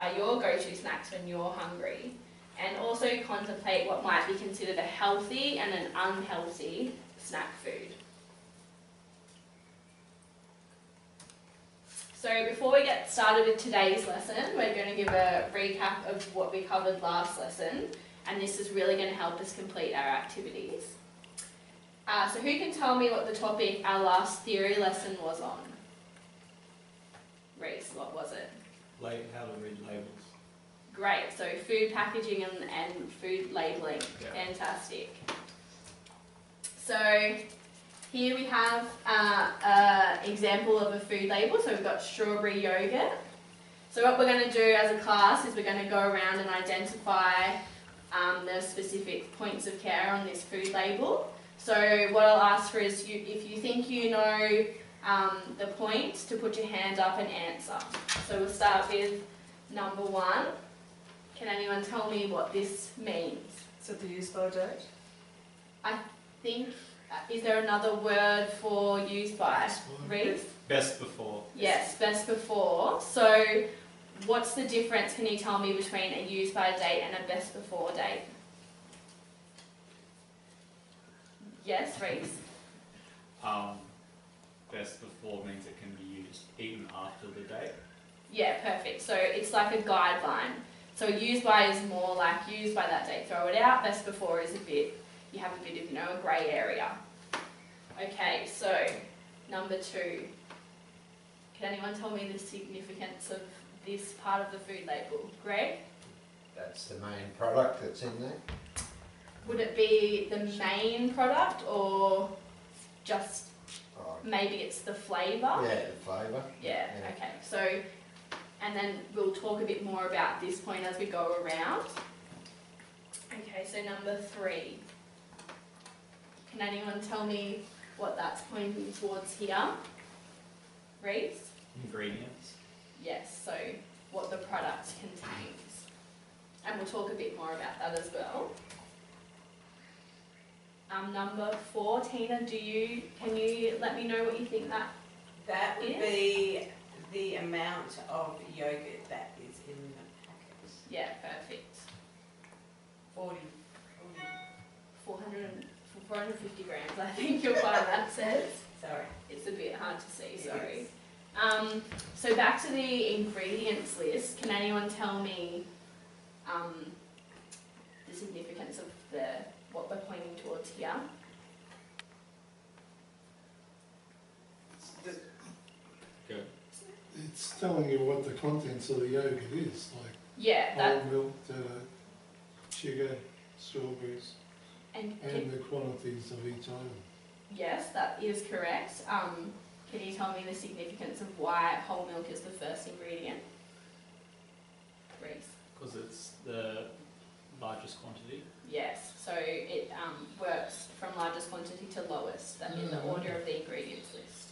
are your go-to snacks when you're hungry, and also contemplate what might be considered a healthy and an unhealthy snack food. So before we get started with today's lesson, we're going to give a recap of what we covered last lesson, and this is really going to help us complete our activities. So who can tell me what the topic our last theory lesson was on? Reese, what was it? How to read labels. Great, so food packaging and food labelling. Yeah. Fantastic. So here we have an example of a food label. So we've got strawberry yogurt. So what we're going to do as a class is we're going to go around and identify the specific points of care on this food label. So what I'll ask for is if you think you know the points, to put your hand up and answer. So we'll start with number 1. Can anyone tell me what this means? So the use by date? I think, is there another word for use by? Reese? Best before. Yes, best before. So what's the difference, can you tell me, between a use by date and a best before date? Yes, Reese? Best before means it can be used even after the date. Yeah, perfect. So it's like a guideline. So use by is more like use by that date, throw it out. Best before is you have a bit of, a grey area. Okay, so number 2. Can anyone tell me the significance of this part of the food label? Greg? That's the main product that's in there. Would it be the main product or just maybe it's the flavour? Yeah, the flavour. Yeah, okay. So, and then we'll talk a bit more about this point as we go around. Okay, so number 3. Can anyone tell me what that's pointing towards here? Reese? Ingredients. Yes, so what the product contains. And we'll talk a bit more about that as well. Number 4, Tina, can you let me know what you think that That would be the amount of yogurt that is in the packet. Yeah, perfect. 450 grams, I think you'll find that says. Sorry. It's a bit hard to see, sorry. So back to the ingredients list, can anyone tell me the significance of what we're pointing towards here? Good. It's telling you what the contents of the yogurt is, like whole milk, sugar, strawberries, and the quantities of each item. Yes, that is correct. Can you tell me the significance of why whole milk is the first ingredient? Reese? Because it's the largest quantity. Yes, so it works from largest quantity to lowest, that in the order of the ingredients list.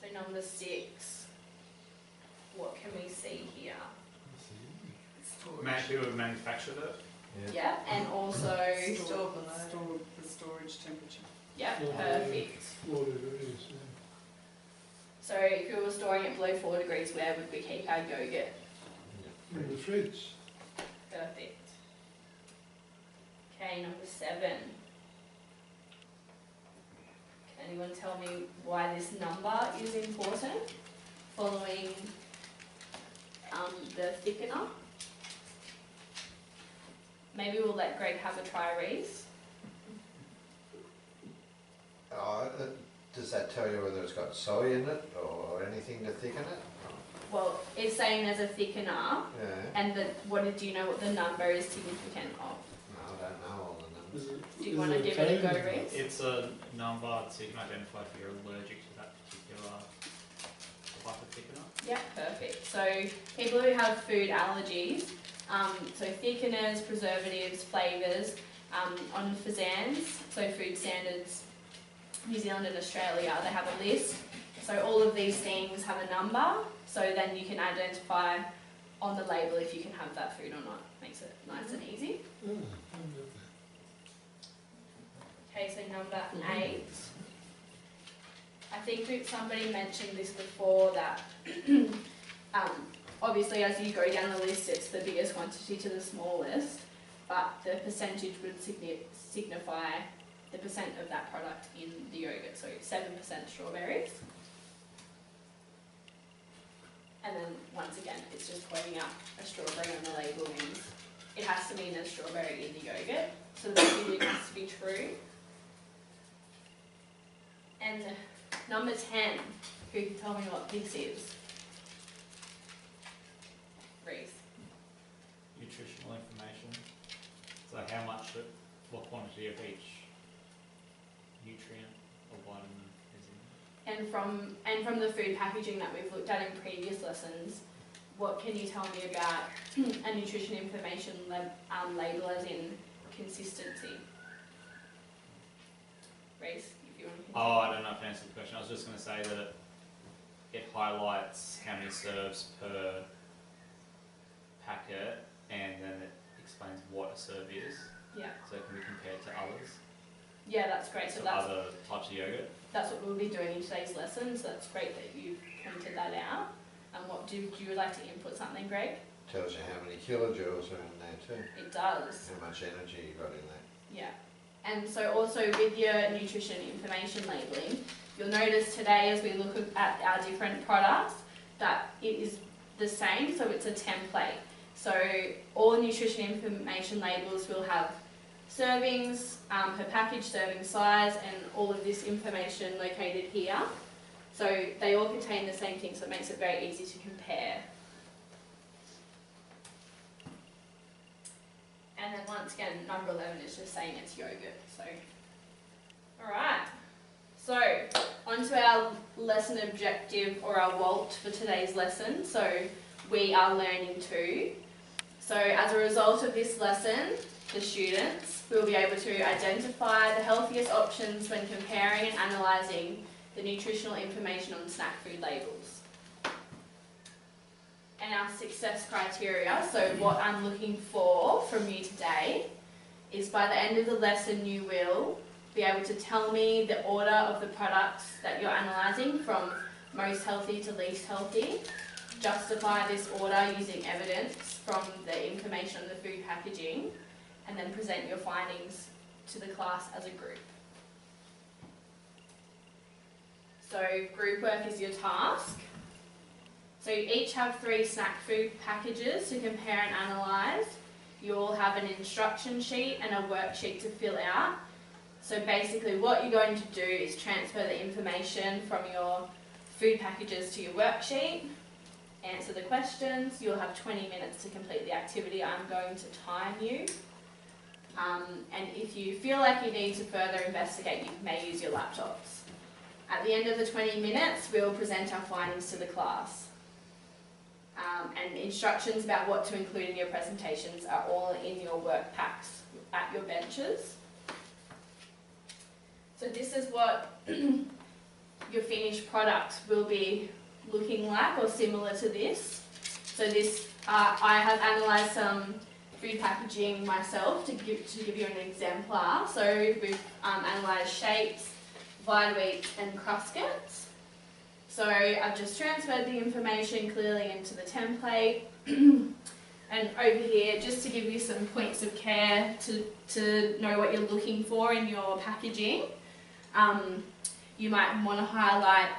So number 6, what can we see here? Who have manufactured it? Yeah, and also the storage temperature. yeah, perfect. 4 degrees, yeah. So if we were storing it below 4 degrees, where would we keep our yogurt? In the fridge. Perfect. Okay, number 7. Can anyone tell me why this number is important following the thickener? Maybe we'll let Greg have a try, Reese. Does that tell you whether it's got soy in it or anything to thicken it? Well, it's saying there's a thickener, Yeah. and do you know what the number is significant of? No, I don't know all the numbers. Do you want to give it a go, Reese? It's a number so you can identify if you're allergic to that particular type of thickener. Yeah, perfect. So people who have food allergies, so thickeners, preservatives, flavours, on FSANZ, so Food Standards New Zealand and Australia, they have a list. So all of these things have a number, so then you can identify on the label if you can have that food or not. Makes it nice and easy. Okay, so number 8. I think somebody mentioned this before that obviously as you go down the list it's the biggest quantity to the smallest, but the percentage would signify the percent of that product in the yogurt, so 7% strawberries. And then once again it's just pointing out a strawberry on the label means it has to mean there's strawberry in the yogurt, so the packaging has to be true. And number 10, who can tell me what this is? Reese. Nutritional information. So how much, what quantity of each nutrient or vitamin is in there? And from the food packaging that we've looked at in previous lessons, what can you tell me about a nutrition information label as in consistency? Reese, if you want to continue. Oh, I don't know if I answered the question. I was just going to say that it highlights how many serves per packet, and then it explains what a serve is. Yeah. So it can be compared to others. Yeah, that's great. So that's other types of yogurt. That's what we'll be doing in today's lesson. So that's great that you've pointed that out. And what do you like to input something, Greg? Tells you how many kilojoules are in there too. It does. How much energy you got in there. Yeah. And so also with your nutrition information labelling, you'll notice today as we look at our different products that it is the same, so it's a template. So all nutrition information labels will have servings, per package, serving size, and all of this information located here. So they all contain the same thing, so it makes it very easy to compare. And then once again, number 11 is just saying it's yogurt. So, alright. So, onto our lesson objective or our WALT for today's lesson. So, we are learning to. So, as a result of this lesson, the students will be able to identify the healthiest options when comparing and analysing the nutritional information on snack food labels. And our success criteria, so what I'm looking for from you today, is by the end of the lesson you will be able to tell me the order of the products that you're analysing from most healthy to least healthy, justify this order using evidence from the information on the food packaging, and then present your findings to the class as a group. So group work is your task. So you each have 3 snack food packages to compare and analyse. You all have an instruction sheet and a worksheet to fill out. So basically what you're going to do is transfer the information from your food packages to your worksheet, answer the questions. You'll have 20 minutes to complete the activity. I'm going to time you. And if you feel like you need to further investigate, you may use your laptops. At the end of the 20 minutes, we'll present our findings to the class. And instructions about what to include in your presentations are all in your work packs at your benches. So this is what your finished product will be looking like, or similar to this. So this, I have analysed some food packaging myself to give you an exemplar. So we've analysed shapes, vita wheats and cruscets. So I've just transferred the information clearly into the template. And over here, just to give you some points of care to know what you're looking for in your packaging, you might want to highlight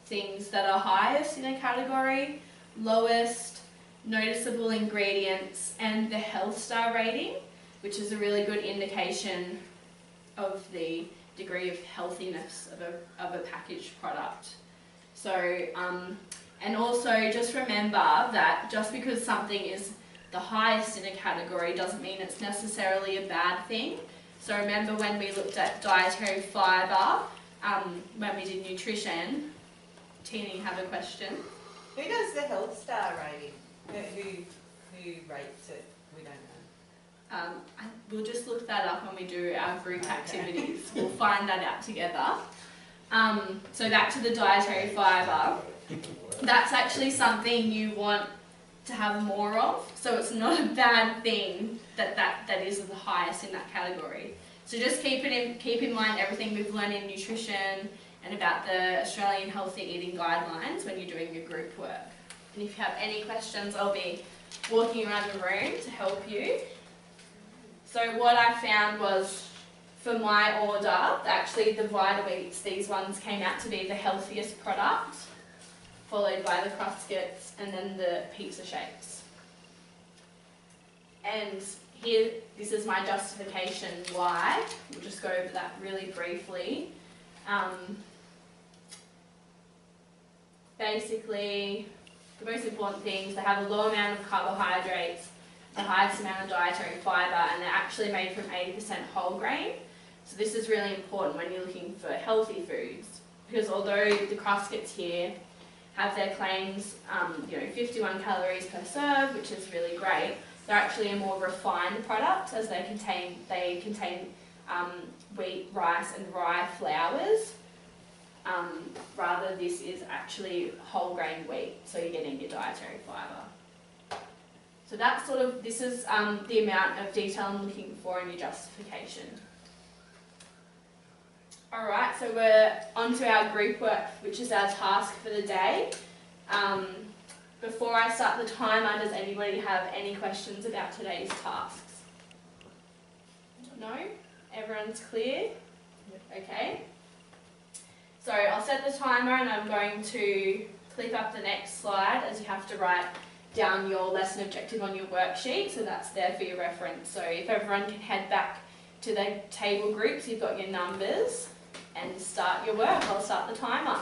things that are highest in a category, lowest, noticeable ingredients, and the health star rating, which is a really good indication of the degree of healthiness of a packaged product. So, and also just remember that just because something is the highest in a category doesn't mean it's necessarily a bad thing. So remember when we looked at dietary fibre, when we did nutrition. Tina, you have a question? Who does the health star rating? Who rates it? We don't know. We'll just look that up when we do our group activities. We'll find that out together. So back to the dietary fibre. That's actually something you want to have more of. So it's not a bad thing that is the highest in that category. So just keep in mind everything we've learned in nutrition and about the Australian Healthy Eating Guidelines when you're doing your group work. And if you have any questions, I'll be walking around the room to help you. So what I found was, for my order, actually the Vita-Weats, these ones came out to be the healthiest product, followed by the Cruskits and then the pizza shakes. And here, this is my justification why. We'll just go over that really briefly. Basically, the most important things, they have a low amount of carbohydrates, the highest amount of dietary fibre, and they're actually made from 80% whole grain. So this is really important when you're looking for healthy foods, because although the Cruskits here have their claims, 51 calories per serve, which is really great, they're actually a more refined product, as they contain wheat, rice and rye flours. Rather, this is actually whole grain wheat, so you're getting your dietary fibre. So that's this is the amount of detail I'm looking for in your justification. Alright, so we're on to our group work, which is our task for the day. Before I start the timer, does anybody have any questions about today's tasks? No? Everyone's clear? Okay. So I'll set the timer and I'm going to click up the next slide, as you have to write down your lesson objective on your worksheet, so that's there for your reference. So if everyone can head back to the table groups, you've got your numbers, and start your work. I'll start the timer.